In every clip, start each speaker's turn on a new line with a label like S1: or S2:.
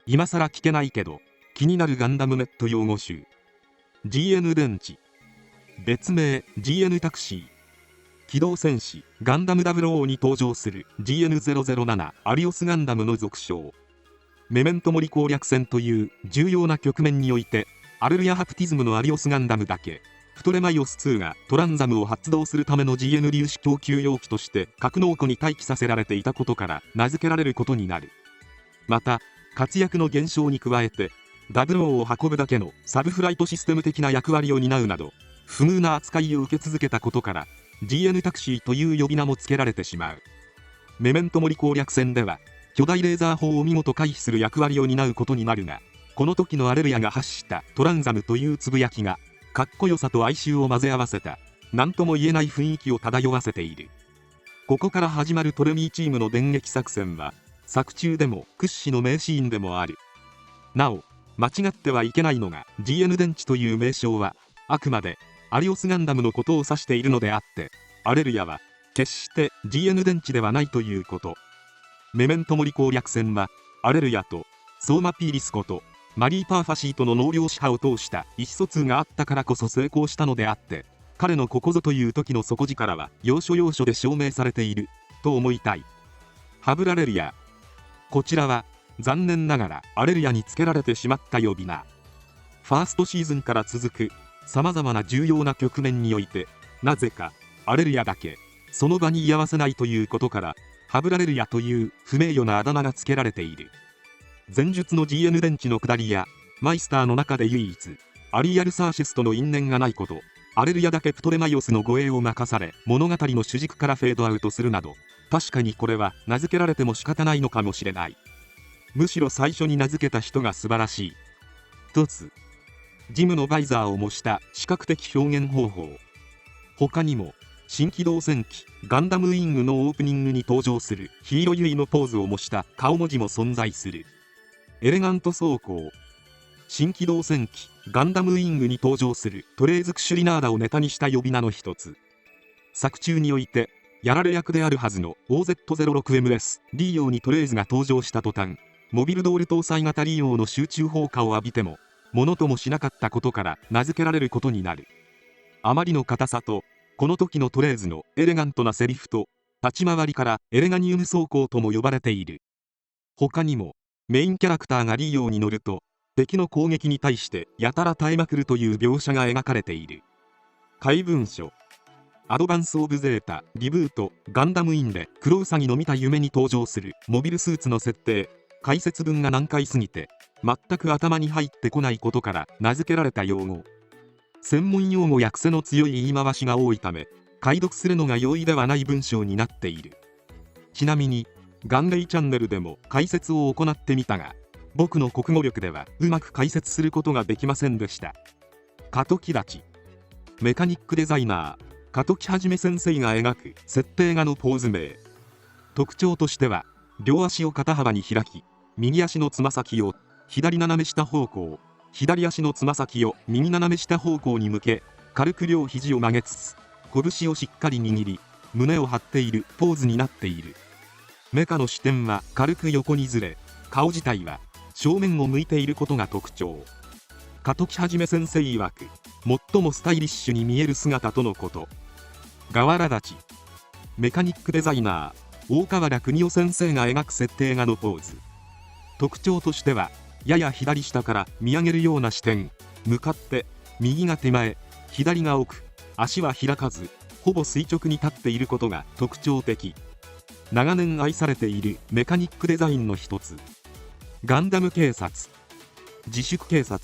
S1: 今更聞けないけど気になるガンダムネット用語集。 GN 電池、別名 GN タクシー。機動戦士ガンダム00に登場する GN007 アリオスガンダムの俗称。メメントモリ攻略戦という重要な局面において、アレルヤハプティズムのアリオスガンダムだけプトレマイオス2がトランザムを発動するための GN 粒子供給容器として格納庫に待機させられていたことから名付けられることになる。また活躍の減少に加えて00を運ぶだけのサブフライトシステム的な役割を担うなど不遇な扱いを受け続けたことから GN タクシーという呼び名も付けられてしまう。メメントモリ攻略戦では巨大レーザー砲を見事回避する役割を担うことになるが、この時のアレルヤが発したトランザムというつぶやきがかっこよさと哀愁を混ぜ合わせた何とも言えない雰囲気を漂わせている。ここから始まるトレミーチームの電撃作戦は作中でも屈指の名シーンでもある。なお間違ってはいけないのが GN 電池という名称はあくまでアリオスガンダムのことを指しているのであって、アレルヤは決して GN 電池ではないということ。メメントモリ攻略戦はアレルヤとソーマピーリスことマリー・パーファシーとの納涼支派を通した意思疎通があったからこそ成功したのであって、彼のここぞという時の底力は要所要所で証明されていると思いたい。ハブラレルヤ、こちらは残念ながらアレルヤにつけられてしまった呼び名。ファーストシーズンから続くさまざまな重要な局面においてなぜかアレルヤだけその場に居合わせないということからハブラレルヤという不名誉なあだ名が付けられている。前述の GN 電池の下りやマイスターの中で唯一アリアルサーシスとの因縁がないこと、アレルヤだけプトレマイオスの護衛を任され物語の主軸からフェードアウトするなど、確かにこれは名付けられても仕方ないのかもしれない。むしろ最初に名付けた人が素晴らしい。一つ、ジムのバイザーを模した視覚的表現方法。他にも新機動戦機ガンダムウィングのオープニングに登場するヒーロユイのポーズを模した顔文字も存在する。エレガント装甲。新機動戦機ガンダムウィングに登場するトレーズ・クシュリナーダをネタにした呼び名の一つ。作中においてやられ役であるはずの OZ06MS リーオーにトレーズが登場した途端、モビルドール搭載型リーオーの集中砲火を浴びてもものともしなかったことから名付けられることになる。あまりの硬さとこの時のトレーズのエレガントなセリフと立ち回りからエレガニウム装甲とも呼ばれている。他にもメインキャラクターがリーオーに乗ると敵の攻撃に対してやたら耐えまくるという描写が描かれている。怪文書。アドバンス・オブ・ゼータ・リブート・ガンダムインでクロウサギの見た夢に登場するモビルスーツの設定、解説文が難解すぎて全く頭に入ってこないことから名付けられた用語。専門用語や癖の強い言い回しが多いため解読するのが容易ではない文章になっている。ちなみにガンレイチャンネルでも解説を行ってみたが、僕の国語力ではうまく解説することができませんでした。過渡期立ち。メカニックデザイナー加藤木はじめ先生が描く設定画のポーズ名。特徴としては両足を肩幅に開き、右足のつま先を左斜め下方向、左足のつま先を右斜め下方向に向け、軽く両肘を曲げつつ拳をしっかり握り胸を張っているポーズになっている。メカの視点は軽く横にずれ、顔自体は正面を向いていることが特徴。加藤木はじめ先生曰く最もスタイリッシュに見える姿とのこと。河原立ち。メカニックデザイナー大河原邦夫先生が描く設定画のポーズ。特徴としてはやや左下から見上げるような視点、向かって右が手前、左が奥、足は開かずほぼ垂直に立っていることが特徴的。長年愛されているメカニックデザインの一つ。ガンダム警察。自粛警察、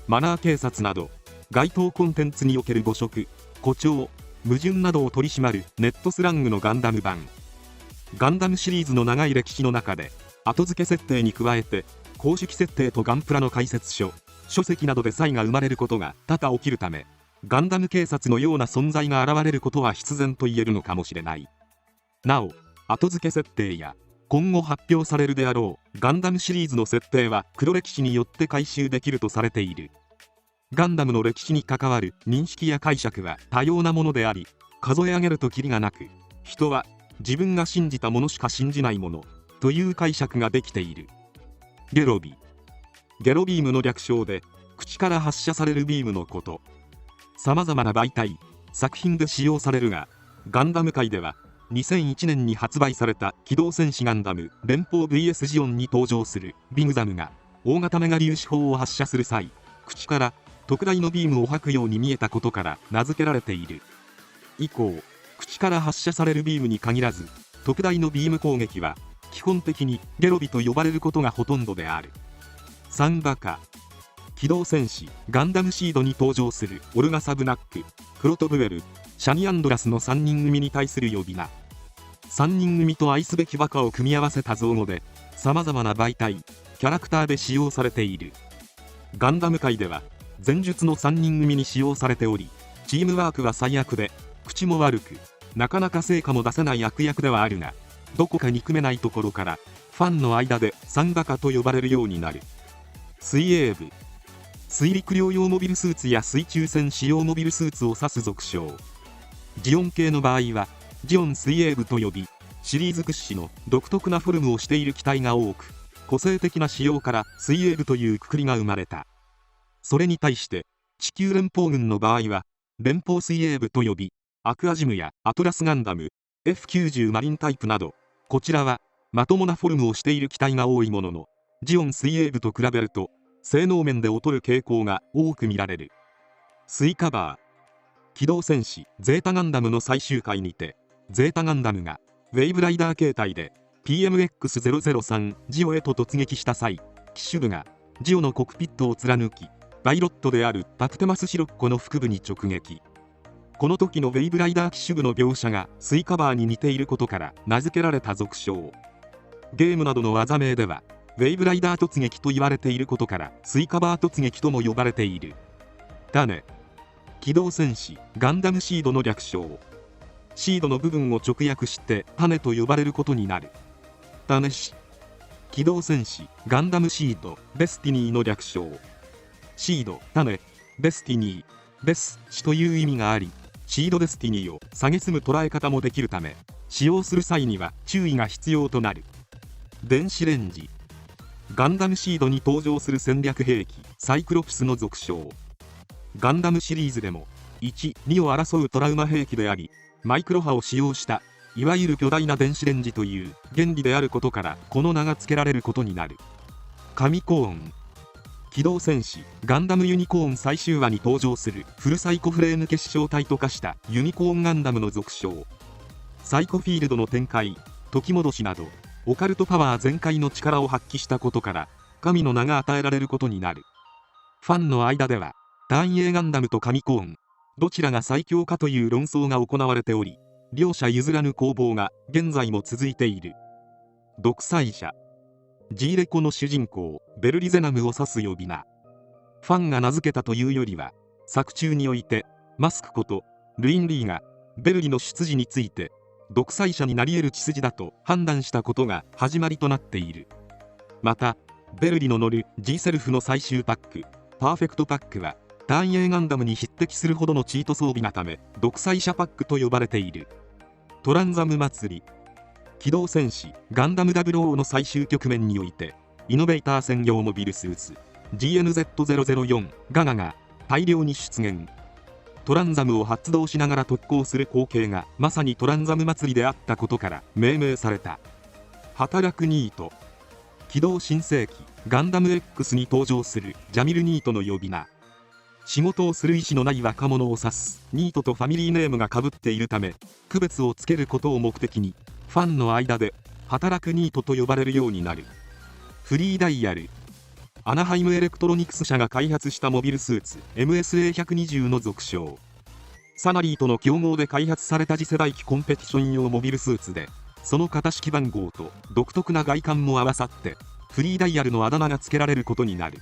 S1: マナー警察など該当コンテンツにおける誤植、誇張、矛盾などを取り締まるネットスラングのガンダム版。ガンダムシリーズの長い歴史の中で後付け設定に加えて公式設定とガンプラの解説書、書籍などで差異が生まれることが多々起きるため、ガンダム警察のような存在が現れることは必然と言えるのかもしれない。なお後付け設定や今後発表されるであろうガンダムシリーズの設定は黒歴史によって回収できるとされている。ガンダムの歴史に関わる認識や解釈は多様なものであり、数え上げるときりがなく、人は自分が信じたものしか信じないものという解釈ができている。ゲロビ。ゲロビームの略称で、口から発射されるビームのこと。様々な媒体、作品で使用されるが、ガンダム界では2001年に発売された機動戦士ガンダム連邦 VS ジオンに登場するビグザムが大型メガ粒子砲を発射する際、口から特大のビームを吐くように見えたことから名付けられている。以降、口から発射されるビームに限らず、特大のビーム攻撃は基本的にゲロビと呼ばれることがほとんどである。3バカ。機動戦士ガンダムシードに登場するオルガ・サブナック、クロトブウェル、シャニアンドラスの3人組に対する呼び名。3人組と愛すべきバカを組み合わせた造語で、様々な媒体、キャラクターで使用されている。ガンダム界では前述の3人組に使用されており、チームワークは最悪で、口も悪く、なかなか成果も出せない悪役ではあるが、どこか憎めないところからファンの間で3バカと呼ばれるようになる。水泳部。水陸両用モビルスーツや水中戦使用モビルスーツを指す俗称。ジオン系の場合はジオン水泳部と呼び、シリーズ屈指の独特なフォルムをしている機体が多く、個性的な仕様から水泳部というくくりが生まれた。それに対して地球連邦軍の場合は連邦水泳部と呼び、アクアジムやアトラスガンダム、F90 マリンタイプなど、こちらはまともなフォルムをしている機体が多いものの、ジオン水泳部と比べると性能面で劣る傾向が多く見られる。スイカバー。機動戦士ゼータガンダムの最終回にて、ゼータガンダムがウェイブライダー形態で PMX003 ジオへと突撃した際、機首部がジオのコクピットを貫き、パイロットであるパプテマス・シロッコの腹部に直撃。この時のウェイブライダー機首部の描写がスイカバーに似ていることから名付けられた俗称。ゲームなどの技名ではウェイブライダー突撃と言われていることからスイカバー突撃とも呼ばれている。種。機動戦士ガンダムシードの略称。シードの部分を直訳して種と呼ばれることになる。種子。機動戦士ガンダムシードデスティニーの略称。シード、種、デスティニー、デス子という意味があり、シードデスティニーを蔑む捉え方もできるため、使用する際には注意が必要となる。電子レンジ。ガンダムシードに登場する戦略兵器サイクロプスの俗称。ガンダムシリーズでも1、2を争うトラウマ兵器であり、マイクロ波を使用したいわゆる巨大な電子レンジという原理であることからこの名が付けられることになる。神コーン。機動戦士ガンダムユニコーン最終話に登場するフルサイコフレーム結晶体と化したユニコーンガンダムの俗称。サイコフィールドの展開、時戻しなどオカルトパワー全開の力を発揮したことから神の名が与えられることになる。ファンの間では単影ガンダムと神コーンどちらが最強かという論争が行われており、両者譲らぬ攻防が現在も続いている。独裁者。G レコの主人公ベルリゼナムを指す呼び名。ファンが名付けたというよりは、作中においてマスクことルイン・リーがベルリの出自について独裁者になり得る血筋だと判断したことが始まりとなっている。またベルリの乗る G セルフの最終パックパーフェクトパックは単影ガンダムに匹敵するほどのチート装備なため独裁者パックと呼ばれている。トランザム祭り。機動戦士ガンダム00の最終局面においてイノベーター専用モビルスーツ GNZ004 ガガが大量に出現。トランザムを発動しながら特攻する光景がまさにトランザム祭りであったことから命名された。働くニート。機動新世紀ガンダム X に登場するジャミルニートの呼び名。仕事をする意思のない若者を指すニートとファミリーネームがかぶっているため、区別をつけることを目的にファンの間で働くニートと呼ばれるようになる。フリーダイヤル。アナハイムエレクトロニクス社が開発したモビルスーツ MSA120 の俗称。サナリーとの競合で開発された次世代機コンペティション用モビルスーツで、その型式番号と独特な外観も合わさってフリーダイヤルのあだ名が付けられることになる。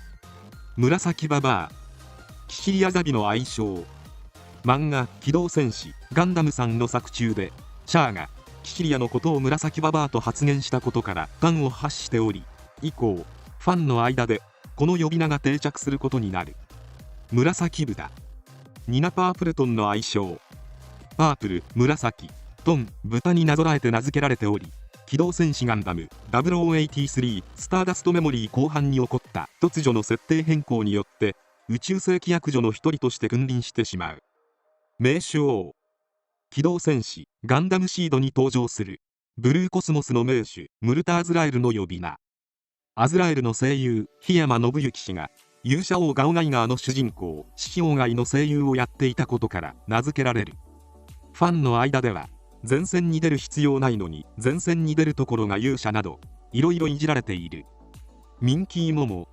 S1: 紫ババア。キシリアザビの愛称。漫画機動戦士ガンダムさんの作中でシャアがキシリアのことを紫ババアと発言したことから端を発しており、以降ファンの間でこの呼び名が定着することになる。紫豚。ニナ・パープルトンの愛称。パープル、紫、トン、豚になぞらえて名付けられており、機動戦士ガンダム0083スターダストメモリー後半に起こった突如の設定変更によって宇宙世紀悪女の一人として君臨してしまう。名称機動戦士ガンダムシードに登場するブルーコスモスの名手ムルタ・アズラエルの呼び名。アズラエルの声優檜山信之氏が勇者王ガオガイガーの主人公獅子王ガイの声優をやっていたことから名付けられる。ファンの間では前線に出る必要ないのに前線に出るところが勇者などいろいろいじられている。ミンキーモモ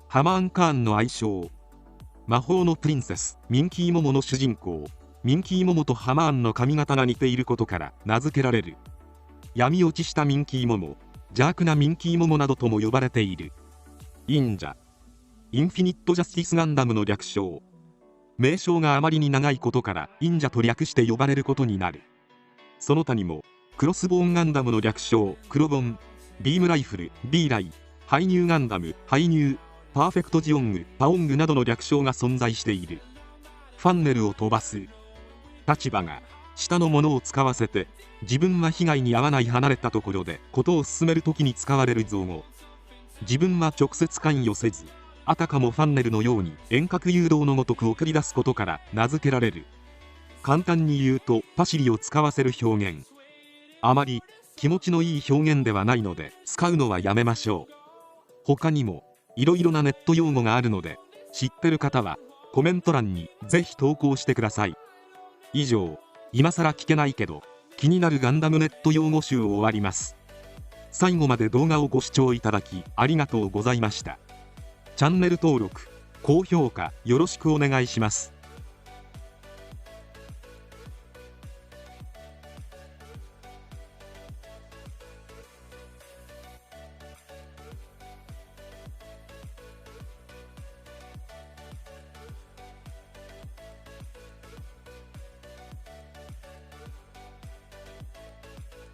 S1: ハマーン・カーンの愛称魔法のプリンセスミンキーモモの主人公ミンキーモモとハマーンの髪型が似ていることから名付けられる。闇落ちしたミンキーモモ邪悪なミンキーモモなどとも呼ばれている。忍者インフィニット・ジャスティス・ガンダムの略称。名称があまりに長いことから忍者と略して呼ばれることになる。その他にもクロスボーンガンダムの略称クロボン、ビームライフル B ライ、ハイニューガンダムハイニュー、パーフェクトジオングパオングなどの略称が存在している。ファンネルを飛ばす立場が下のものを使わせて自分は被害に遭わない離れたところでことを進めるときに使われる造語。自分は直接関与せずあたかもファンネルのように遠隔誘導のごとく送り出すことから名付けられる。簡単に言うとパシリを使わせる表現。あまり気持ちのいい表現ではないので使うのはやめましょう。他にもいろいろなネット用語があるので知ってる方はコメント欄にぜひ投稿してください。以上、今更聞けないけど気になるガンダムネット用語集を終わります。最後まで動画をご視聴いただきありがとうございました。チャンネル登録、高評価よろしくお願いします。